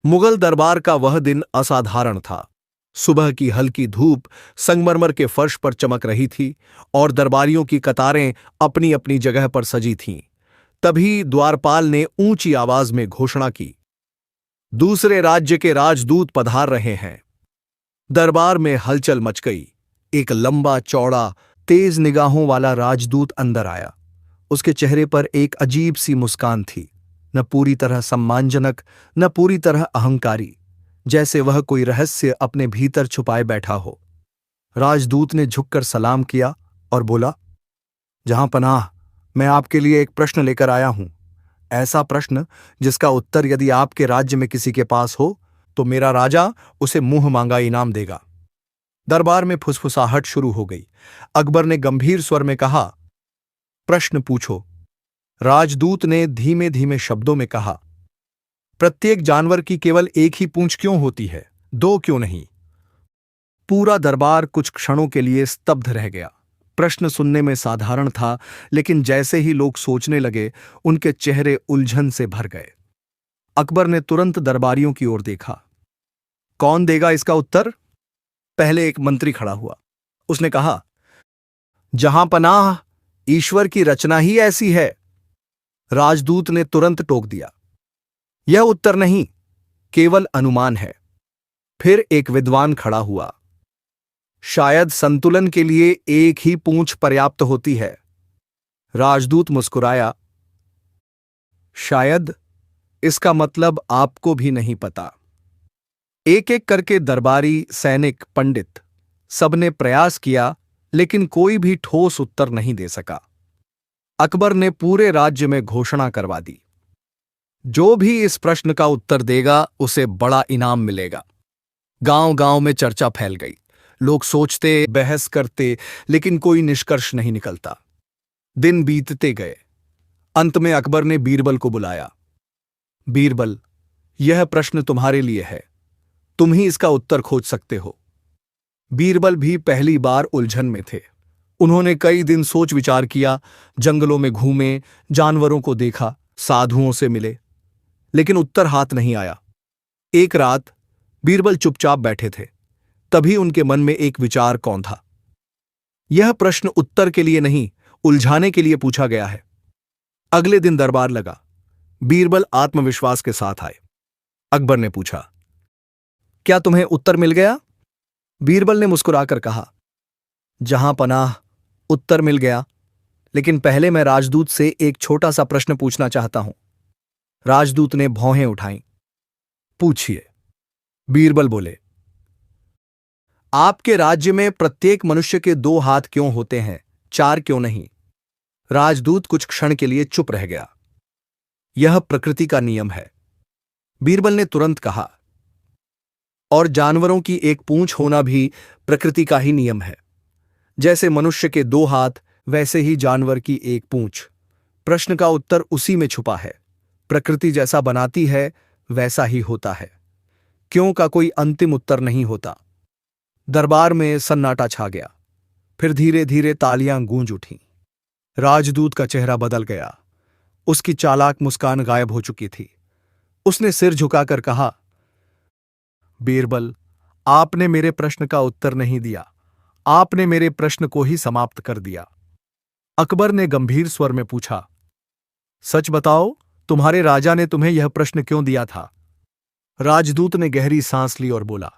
मुगल दरबार का वह दिन असाधारण था। सुबह की हल्की धूप संगमरमर के फर्श पर चमक रही थी और दरबारियों की कतारें अपनी अपनी जगह पर सजी थीं। तभी द्वारपाल ने ऊंची आवाज में घोषणा की, दूसरे राज्य के राजदूत पधार रहे हैं। दरबार में हलचल मच गई। एक लंबा चौड़ा तेज निगाहों वाला राजदूत अंदर आया। उसके चेहरे पर एक अजीब सी मुस्कान थी, न पूरी तरह सम्मानजनक, न पूरी तरह अहंकारी, जैसे वह कोई रहस्य अपने भीतर छुपाए बैठा हो। राजदूत ने झुककर सलाम किया और बोला, जहां पनाह, मैं आपके लिए एक प्रश्न लेकर आया हूं। ऐसा प्रश्न जिसका उत्तर यदि आपके राज्य में किसी के पास हो तो मेरा राजा उसे मुंह मांगा इनाम देगा। दरबार में फुसफुसाहट शुरू हो गई। अकबर ने गंभीर स्वर में कहा, प्रश्न पूछो। राजदूत ने धीमे धीमे शब्दों में कहा, प्रत्येक जानवर की केवल एक ही पूंछ क्यों होती है, दो क्यों नहीं? पूरा दरबार कुछ क्षणों के लिए स्तब्ध रह गया। प्रश्न सुनने में साधारण था, लेकिन जैसे ही लोग सोचने लगे उनके चेहरे उलझन से भर गए। अकबर ने तुरंत दरबारियों की ओर देखा। कौन देगा इसका उत्तर? पहले एक मंत्री खड़ा हुआ। उसने कहा, जहां पनाह, ईश्वर की रचना ही ऐसी है। राजदूत ने तुरंत टोक दिया, यह उत्तर नहीं, केवल अनुमान है। फिर एक विद्वान खड़ा हुआ, शायद संतुलन के लिए एक ही पूंछ पर्याप्त होती है। राजदूत मुस्कुराया, शायद, इसका मतलब आपको भी नहीं पता। एक एक करके दरबारी, सैनिक, पंडित, सबने प्रयास किया, लेकिन कोई भी ठोस उत्तर नहीं दे सका। अकबर ने पूरे राज्य में घोषणा करवा दी, जो भी इस प्रश्न का उत्तर देगा उसे बड़ा इनाम मिलेगा। गांव गांव में चर्चा फैल गई। लोग सोचते, बहस करते, लेकिन कोई निष्कर्ष नहीं निकलता। दिन बीतते गए। अंत में अकबर ने बीरबल को बुलाया। बीरबल, यह प्रश्न तुम्हारे लिए है, तुम ही इसका उत्तर खोज सकते हो। बीरबल भी पहली बार उलझन में थे। उन्होंने कई दिन सोच विचार किया, जंगलों में घूमे, जानवरों को देखा, साधुओं से मिले, लेकिन उत्तर हाथ नहीं आया। एक रात बीरबल चुपचाप बैठे थे। तभी उनके मन में एक विचार कौन था। यह प्रश्न उत्तर के लिए नहीं, उलझाने के लिए पूछा गया है। अगले दिन दरबार लगा। बीरबल आत्मविश्वास के साथ आए। अकबर ने पूछा, क्या तुम्हें उत्तर मिल गया? बीरबल ने मुस्कुराकर कहा, जहां पनाह, उत्तर मिल गया, लेकिन पहले मैं राजदूत से एक छोटा सा प्रश्न पूछना चाहता हूं। राजदूत ने भौहें उठाईं। पूछिए। बीरबल बोले, आपके राज्य में प्रत्येक मनुष्य के दो हाथ क्यों होते हैं, चार क्यों नहीं? राजदूत कुछ क्षण के लिए चुप रह गया। यह प्रकृति का नियम है। बीरबल ने तुरंत कहा, और जानवरों की एक पूंछ होना भी प्रकृति का ही नियम है। जैसे मनुष्य के दो हाथ, वैसे ही जानवर की एक पूंछ। प्रश्न का उत्तर उसी में छुपा है। प्रकृति जैसा बनाती है वैसा ही होता है। क्यों का कोई अंतिम उत्तर नहीं होता। दरबार में सन्नाटा छा गया। फिर धीरे धीरे तालियां गूंज उठीं। राजदूत का चेहरा बदल गया। उसकी चालाक मुस्कान गायब हो चुकी थी। उसने सिर झुकाकर कहा, बीरबल, आपने मेरे प्रश्न का उत्तर नहीं दिया, आपने मेरे प्रश्न को ही समाप्त कर दिया। अकबर ने गंभीर स्वर में पूछा, सच बताओ, तुम्हारे राजा ने तुम्हें यह प्रश्न क्यों दिया था? राजदूत ने गहरी सांस ली और बोला,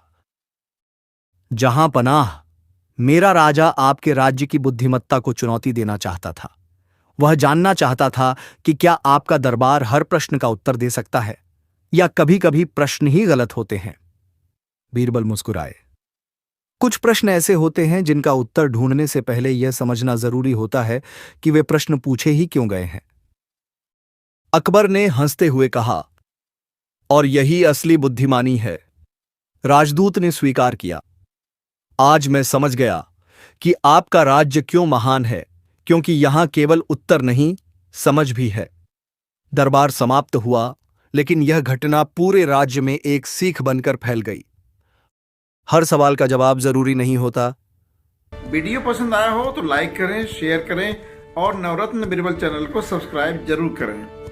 जहां पनाह, मेरा राजा आपके राज्य की बुद्धिमत्ता को चुनौती देना चाहता था। वह जानना चाहता था कि क्या आपका दरबार हर प्रश्न का उत्तर दे सकता है, या कभी कभी प्रश्न ही गलत होते हैं। बीरबल मुस्कुराए। कुछ प्रश्न ऐसे होते हैं जिनका उत्तर ढूंढने से पहले यह समझना जरूरी होता है कि वे प्रश्न पूछे ही क्यों गए हैं। अकबर ने हंसते हुए कहा, और यही असली बुद्धिमानी है। राजदूत ने स्वीकार किया, आज मैं समझ गया कि आपका राज्य क्यों महान है, क्योंकि यहां केवल उत्तर नहीं, समझ भी है। दरबार समाप्त हुआ, लेकिन यह घटना पूरे राज्य में एक सीख बनकर फैल गई। हर सवाल का जवाब जरूरी नहीं होता। वीडियो पसंद आया हो तो लाइक करें, शेयर करें और नवरत्न बीरबल चैनल को सब्सक्राइब जरूर करें।